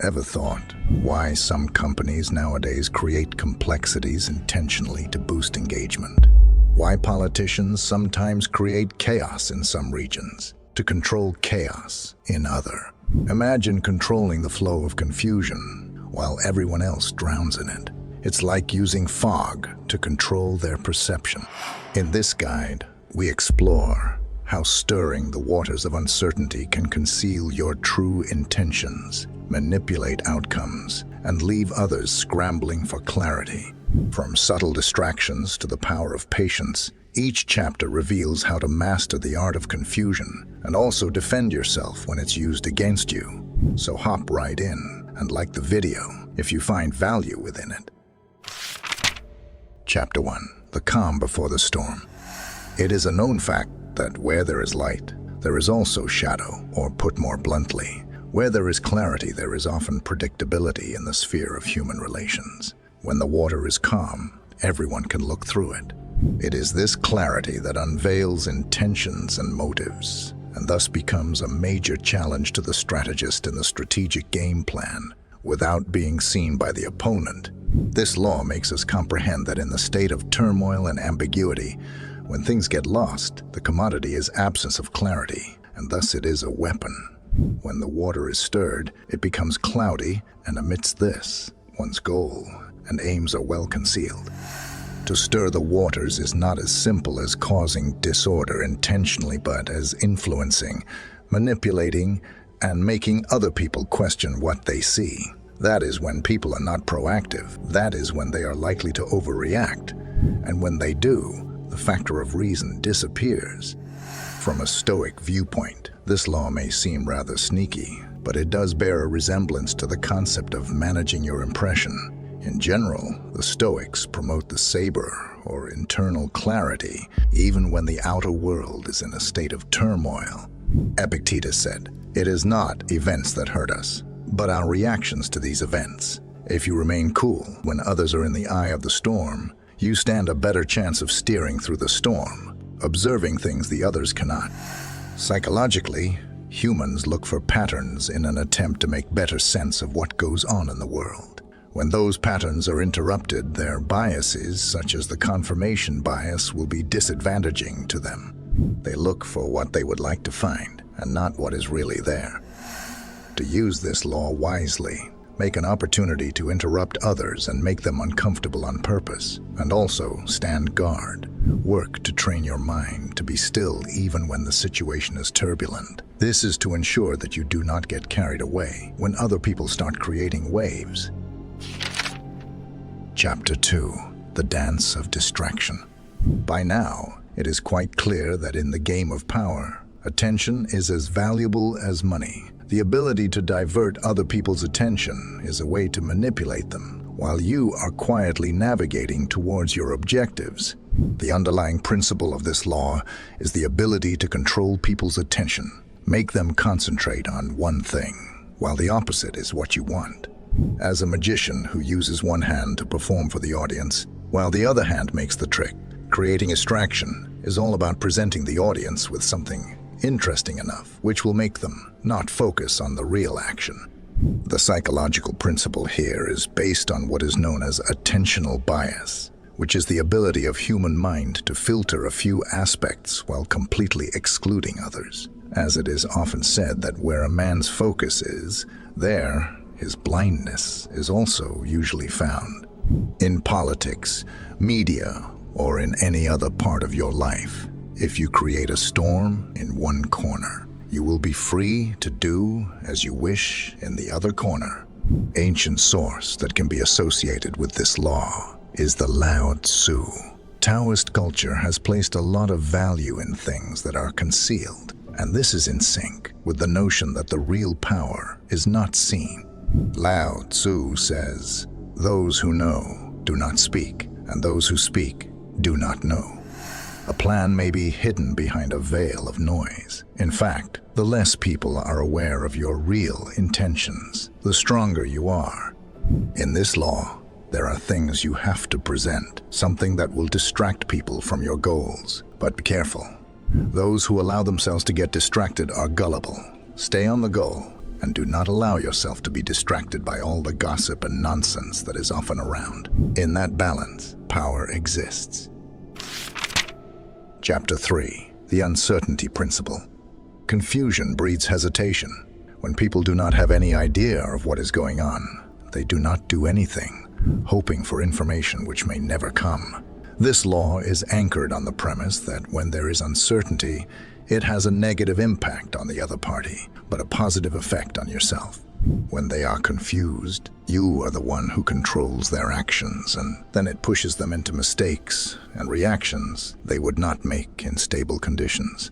Ever thought why some companies nowadays create complexities intentionally to boost engagement? Why politicians sometimes create chaos in some regions to control chaos in other? Imagine controlling the flow of confusion while everyone else drowns in it. It's like using fog to control their perception. In this guide, we explore how stirring the waters of uncertainty can conceal your true intentions, manipulate outcomes, and leave others scrambling for clarity. From subtle distractions to the power of patience, each chapter reveals how to master the art of confusion and also defend yourself when it's used against you. So hop right in and like the video if you find value within it. Chapter 1. The Calm Before the Storm. It is a known fact that where there is light, there is also shadow, or put more bluntly, where there is clarity, there is often predictability in the sphere of human relations. When the water is calm, everyone can look through it. It is this clarity that unveils intentions and motives, and thus becomes a major challenge to the strategist in the strategic game plan without being seen by the opponent. This law makes us comprehend that in the state of turmoil and ambiguity, when things get lost, the commodity is absence of clarity, and thus it is a weapon. When the water is stirred, it becomes cloudy, and amidst this, one's goal and aims are well concealed. To stir the waters is not as simple as causing disorder intentionally, but as influencing, manipulating, and making other people question what they see. That is when people are not proactive. That is when they are likely to overreact. And when they do, the factor of reason disappears. From a Stoic viewpoint, this law may seem rather sneaky, but it does bear a resemblance to the concept of managing your impression. In general, the Stoics promote the saber, or internal clarity, even when the outer world is in a state of turmoil. Epictetus said, "It is not events that hurt us, but our reactions to these events. If you remain cool when others are in the eye of the storm, you stand a better chance of steering through the storm, observing things the others cannot." Psychologically, humans look for patterns in an attempt to make better sense of what goes on in the world. When those patterns are interrupted, their biases, such as the confirmation bias, will be disadvantaging to them. They look for what they would like to find, and not what is really there. To use this law wisely, make an opportunity to interrupt others and make them uncomfortable on purpose, and also stand guard. Work to train your mind to be still even when the situation is turbulent. This is to ensure that you do not get carried away when other people start creating waves. Chapter 2. The Dance of Distraction. By now, it is quite clear that in the game of power, attention is as valuable as money. The ability to divert other people's attention is a way to manipulate them, while you are quietly navigating towards your objectives. The underlying principle of this law is the ability to control people's attention. Make them concentrate on one thing, while the opposite is what you want. As a magician who uses one hand to perform for the audience, while the other hand makes the trick, creating distraction is all about presenting the audience with something interesting enough, which will make them not focus on the real action. The psychological principle here is based on what is known as attentional bias, which is the ability of human mind to filter a few aspects while completely excluding others. As it is often said that where a man's focus is, there his blindness is also usually found. In politics, media, or in any other part of your life, if you create a storm in one corner, you will be free to do as you wish in the other corner. Ancient source that can be associated with this law is the Lao Tzu. Taoist culture has placed a lot of value in things that are concealed, and this is in sync with the notion that the real power is not seen. Lao Tzu says, "Those who know do not speak, and those who speak do not know." A plan may be hidden behind a veil of noise. In fact, the less people are aware of your real intentions, the stronger you are. In this law, there are things you have to present, something that will distract people from your goals. But be careful. Those who allow themselves to get distracted are gullible. Stay on the goal, and do not allow yourself to be distracted by all the gossip and nonsense that is often around. In that balance, power exists. Chapter 3. The Uncertainty Principle. Confusion breeds hesitation. When people do not have any idea of what is going on, they do not do anything, hoping for information which may never come. This law is anchored on the premise that when there is uncertainty, it has a negative impact on the other party, but a positive effect on yourself. When they are confused, you are the one who controls their actions, and then it pushes them into mistakes and reactions they would not make in stable conditions.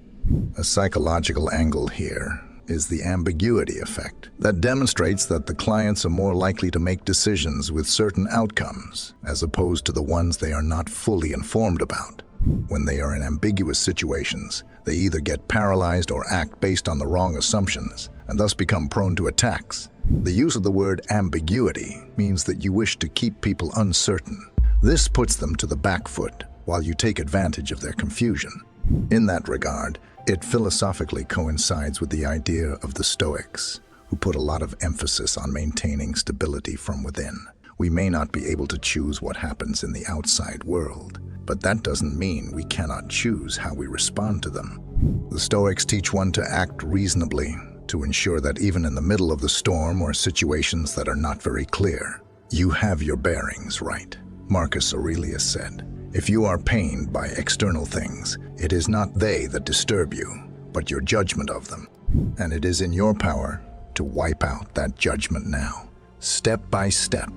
A psychological angle here is the ambiguity effect that demonstrates that the clients are more likely to make decisions with certain outcomes as opposed to the ones they are not fully informed about. When they are in ambiguous situations, they either get paralyzed or act based on the wrong assumptions and thus become prone to attacks. The use of the word ambiguity means that you wish to keep people uncertain. This puts them to the back foot while you take advantage of their confusion. In that regard, it philosophically coincides with the idea of the Stoics, who put a lot of emphasis on maintaining stability from within. We may not be able to choose what happens in the outside world, but that doesn't mean we cannot choose how we respond to them. The Stoics teach one to act reasonably, to ensure that even in the middle of the storm or situations that are not very clear, you have your bearings right. Marcus Aurelius said, "If you are pained by external things, it is not they that disturb you, but your judgment of them. And it is in your power to wipe out that judgment now. Step by step,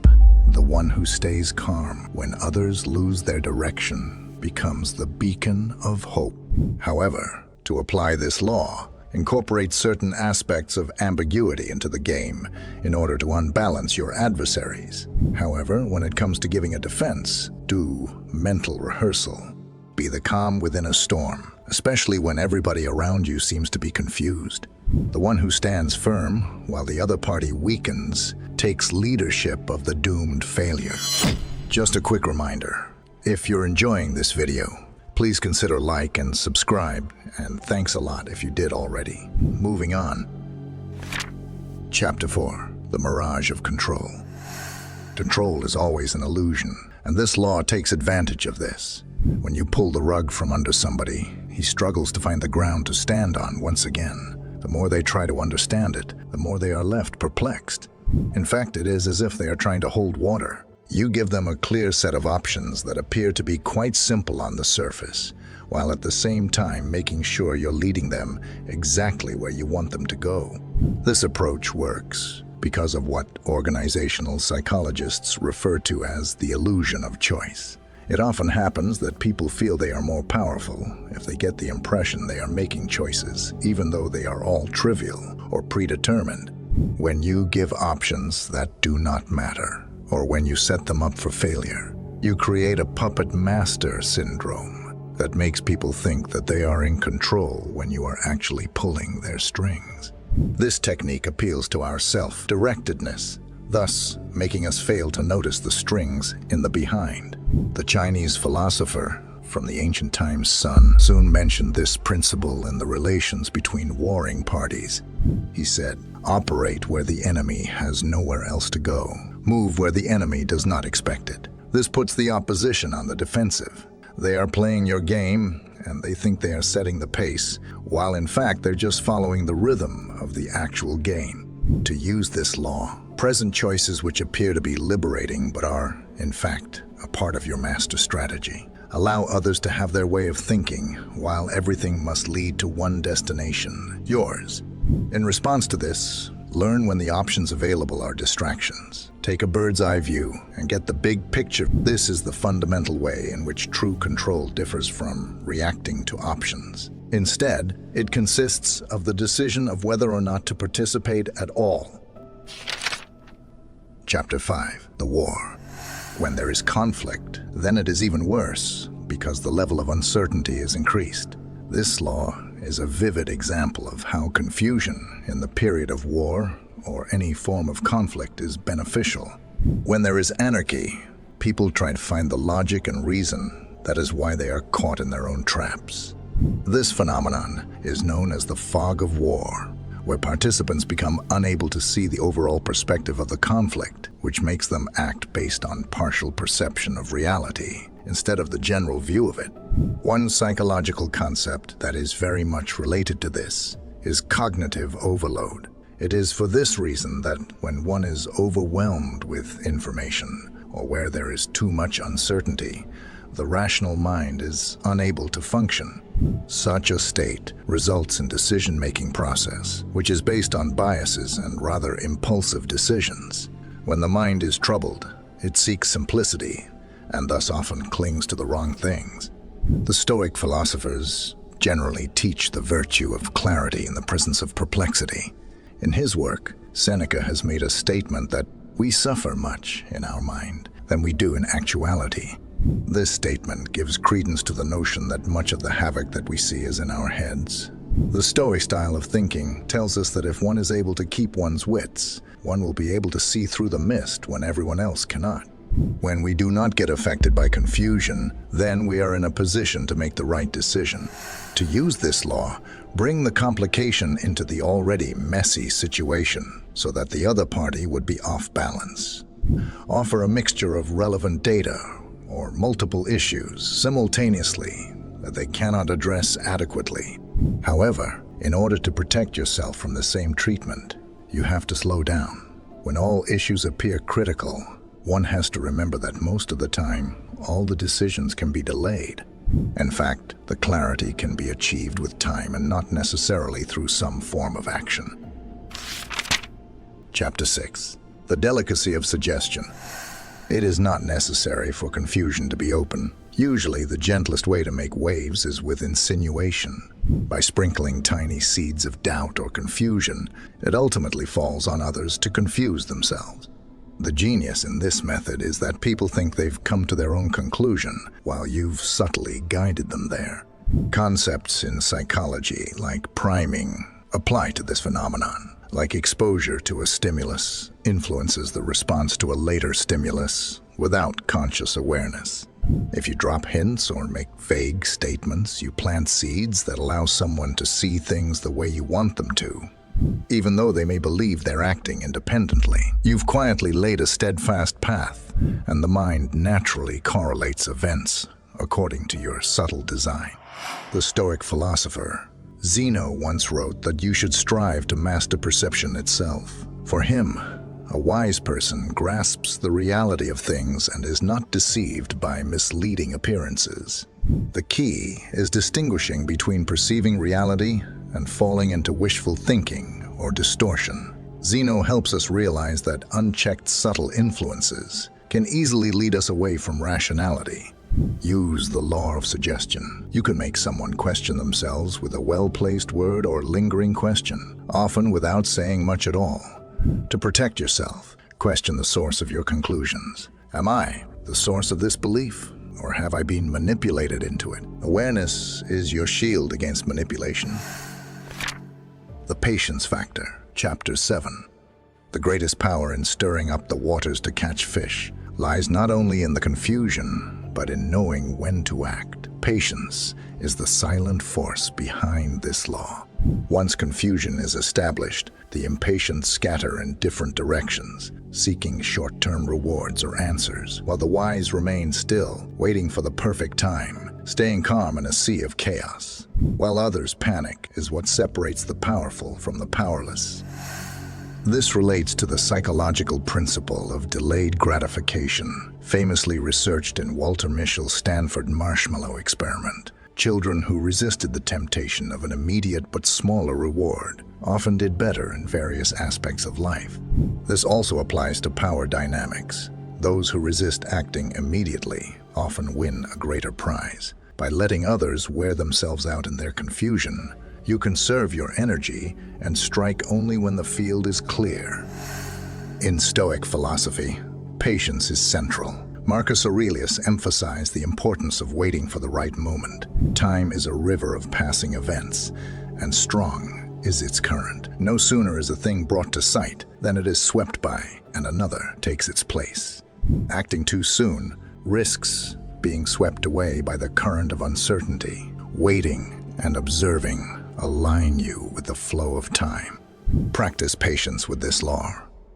the one who stays calm when others lose their direction becomes the beacon of hope." However, to apply this law, incorporate certain aspects of ambiguity into the game in order to unbalance your adversaries. However, when it comes to giving a defense, do mental rehearsal. Be the calm within a storm, especially when everybody around you seems to be confused. The one who stands firm while the other party weakens takes leadership of the doomed failure. Just a quick reminder, if you're enjoying this video, please consider like and subscribe, and thanks a lot if you did already. Moving on. Chapter 4. The Barage of Control. Control is always an illusion, and this law takes advantage of this. When you pull the rug from under somebody, he struggles to find the ground to stand on once again. The more they try to understand it, the more they are left perplexed. In fact, it is as if they are trying to hold water. You give them a clear set of options that appear to be quite simple on the surface, while at the same time making sure you're leading them exactly where you want them to go. This approach works because of what organizational psychologists refer to as the illusion of choice. It often happens that people feel they are more powerful if they get the impression they are making choices, even though they are all trivial or predetermined. When you give options that do not matter, or when you set them up for failure, you create a puppet master syndrome that makes people think that they are in control when you are actually pulling their strings. This technique appeals to our self-directedness, thus making us fail to notice the strings in the behind. The Chinese philosopher from the ancient times, Sun Tzu, mentioned this principle in the relations between warring parties. He said, "Operate where the enemy has nowhere else to go. Move where the enemy does not expect it." This puts the opposition on the defensive. They are playing your game, and they think they are setting the pace, while in fact they're just following the rhythm of the actual game. To use this law, present choices which appear to be liberating but are, in fact, a part of your master strategy. Allow others to have their way of thinking, while everything must lead to one destination, yours. In response to this, learn when the options available are distractions. Take a bird's eye view and get the big picture. This is the fundamental way in which true control differs from reacting to options. Instead, it consists of the decision of whether or not to participate at all. Chapter 5. The War. When there is conflict, then it is even worse because the level of uncertainty is increased. This law is a vivid example of how confusion in the period of war or any form of conflict is beneficial. When there is anarchy, people try to find the logic and reason. That is why they are caught in their own traps. This phenomenon is known as the fog of war, where participants become unable to see the overall perspective of the conflict, which makes them act based on partial perception of reality instead of the general view of it. One psychological concept that is very much related to this is cognitive overload. It is for this reason that when one is overwhelmed with information, or where there is too much uncertainty, the rational mind is unable to function. Such a state results in decision-making process, which is based on biases and rather impulsive decisions. When the mind is troubled, it seeks simplicity, and thus often clings to the wrong things. The Stoic philosophers generally teach the virtue of clarity in the presence of perplexity. In his work, Seneca has made a statement that we suffer much in our mind than we do in actuality. This statement gives credence to the notion that much of the havoc that we see is in our heads. The Stoic style of thinking tells us that if one is able to keep one's wits, one will be able to see through the mist when everyone else cannot. When we do not get affected by confusion, then we are in a position to make the right decision. To use this law, bring the complication into the already messy situation so that the other party would be off balance. Offer a mixture of relevant data or multiple issues simultaneously that they cannot address adequately. However, in order to protect yourself from the same treatment, you have to slow down. When all issues appear critical, one has to remember that most of the time, all the decisions can be delayed. In fact, the clarity can be achieved with time and not necessarily through some form of action. Chapter 6. The Delicacy of Suggestion. It is not necessary for confusion to be open. Usually, the gentlest way to make waves is with insinuation. By sprinkling tiny seeds of doubt or confusion, it ultimately falls on others to confuse themselves. The genius in this method is that people think they've come to their own conclusion while you've subtly guided them there. Concepts in psychology, like priming, apply to this phenomenon. Like exposure to a stimulus influences the response to a later stimulus without conscious awareness. If you drop hints or make vague statements, you plant seeds that allow someone to see things the way you want them to. Even though they may believe they're acting independently, you've quietly laid a steadfast path, and the mind naturally correlates events according to your subtle design. The Stoic philosopher Zeno once wrote that you should strive to master perception itself. For him, a wise person grasps the reality of things and is not deceived by misleading appearances. The key is distinguishing between perceiving reality and falling into wishful thinking or distortion. Zeno helps us realize that unchecked subtle influences can easily lead us away from rationality. Use the law of suggestion. You can make someone question themselves with a well-placed word or lingering question, often without saying much at all. To protect yourself, question the source of your conclusions. Am I the source of this belief, or have I been manipulated into it? Awareness is your shield against manipulation. The Patience Factor, Chapter 7. The greatest power in stirring up the waters to catch fish lies not only in the confusion, but in knowing when to act. Patience is the silent force behind this law. Once confusion is established, the impatient scatter in different directions, seeking short-term rewards or answers, while the wise remain still, waiting for the perfect time, staying calm in a sea of chaos. While others panic is what separates the powerful from the powerless. This relates to the psychological principle of delayed gratification, famously researched in Walter Mischel's Stanford marshmallow experiment. Children who resisted the temptation of an immediate but smaller reward often did better in various aspects of life. This also applies to power dynamics. Those who resist acting immediately often win a greater prize. By letting others wear themselves out in their confusion, you conserve your energy and strike only when the field is clear. In Stoic philosophy, patience is central. Marcus Aurelius emphasized the importance of waiting for the right moment. Time is a river of passing events, and strong is its current. No sooner is a thing brought to sight than it is swept by, and another takes its place. Acting too soon risks being swept away by the current of uncertainty. Waiting and observing align you with the flow of time. Practice patience with this law.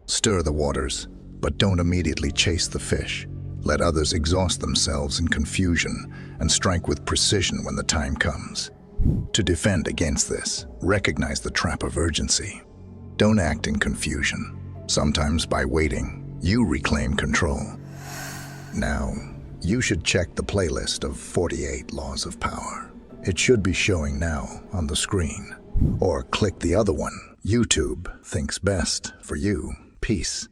Stir the waters, but don't immediately chase the fish. Let others exhaust themselves in confusion and strike with precision when the time comes. To defend against this, recognize the trap of urgency. Don't act in confusion. Sometimes by waiting, you reclaim control. Now, you should check the playlist of 48 Laws of Power. It should be showing now on the screen. Or click the other one. YouTube thinks best for you. Peace.